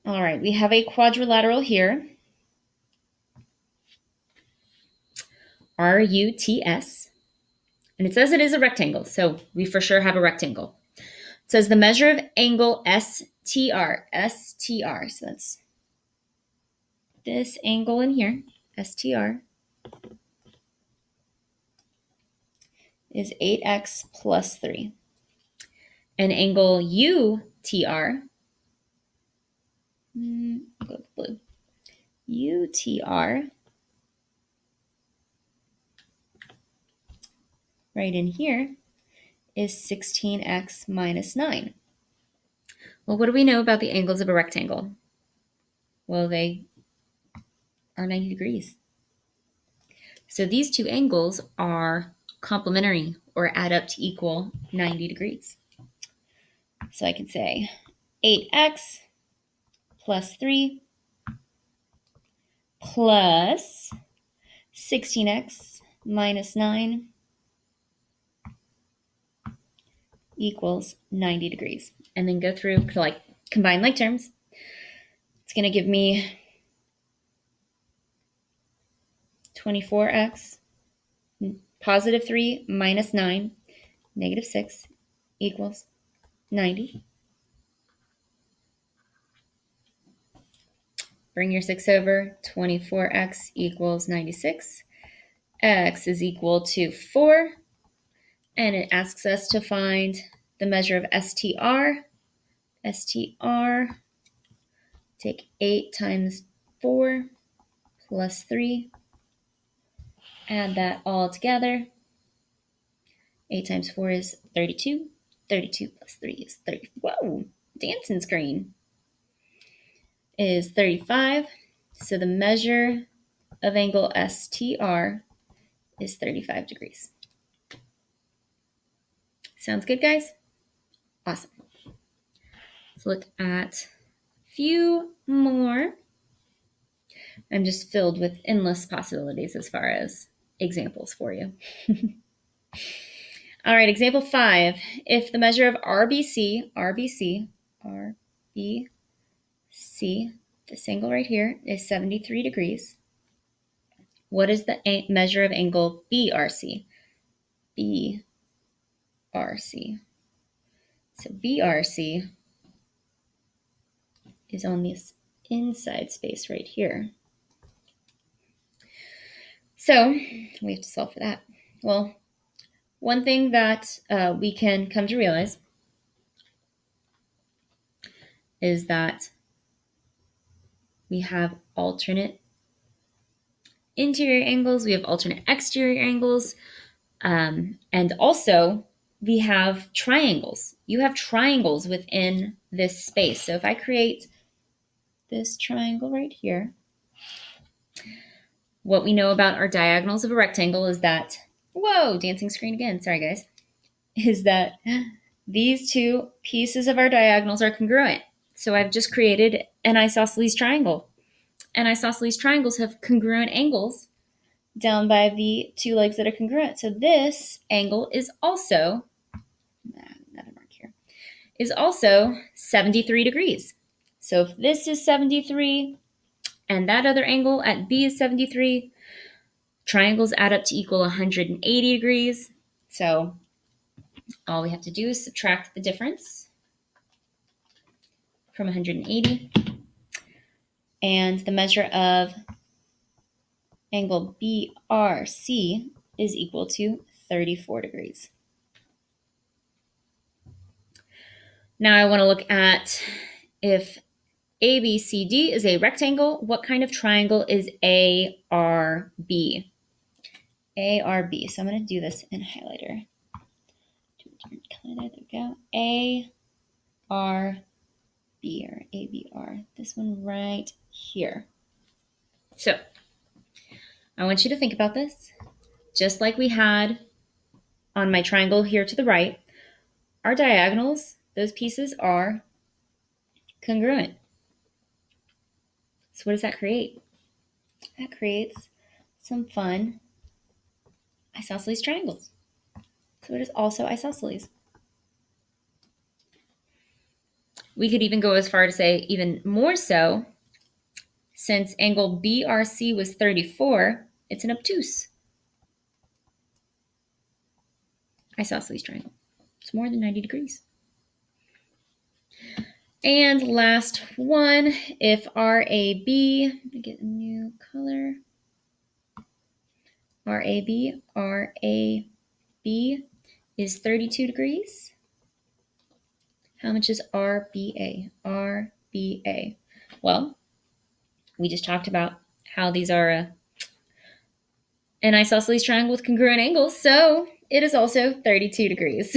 All right, we have a quadrilateral here. RUTS. And it says it is a rectangle, so we for sure have a rectangle. It says the measure of angle STR. STR. So that's this angle in here, STR, is 8x plus 3. And angle UTR, I'll go with blue. UTR, right in here, is 16x minus 9. Well, what do we know about the angles of a rectangle? Well, they are 90 degrees. So these two angles are complementary or add up to equal 90 degrees. So I can say 8x plus 3 plus 16x minus 9 equals 90 degrees. And then go through to like combine like terms. It's going to give me 24x positive 3 minus 9 negative 6 equals 90. Bring your 6 over. 24x equals 96. X is equal to 4. And it asks us to find the measure of STR. STR, take 8 times 4 plus 3. Add that all together. 8 times 4 is 32. 32 plus 3 is 30. Whoa, dancing screen. Is 35. So the measure of angle STR is 35 degrees. Sounds good, guys? Awesome. Let's look at a few more. I'm just filled with endless possibilities as far as examples for you. All right, example 5. If the measure of RBC, this angle right here is 73 degrees, what is the measure of angle BRC? BRC. So BRC is on this inside space right here. So we have to solve for that. Well, one thing that we can come to realize is that we have alternate interior angles, we have alternate exterior angles, and also we have triangles. You have triangles within this space. So if I create this triangle right here, what we know about our diagonals of a rectangle is that, whoa, dancing screen again, sorry guys, is that these two pieces of our diagonals are congruent. So I've just created an isosceles triangle. And isosceles triangles have congruent angles down by the two legs that are congruent. So this angle is also, another mark here, is also 73 degrees. So if this is 73 and that other angle at B is 73, triangles add up to equal 180 degrees. So all we have to do is subtract the difference from 180. And the measure of angle BRC is equal to 34 degrees. Now I want to look at if ABCD is a rectangle, what kind of triangle is ARB? ARB. So I'm going to do this in highlighter. There we go. ARB or ABR. This one right here. So I want you to think about this. Just like we had on my triangle here to the right, our diagonals, those pieces are congruent. So what does that create? That creates some fun isosceles triangles. So it is also isosceles. We could even go as far to say even more so, since angle BRC was 34, it's an obtuse isosceles triangle. It's more than 90 degrees. And last one, if RAB, let me get a new color. RAB is 32 degrees. How much is RBA? RBA. Well, we just talked about how these are an isosceles triangle with congruent angles, so it is also 32 degrees.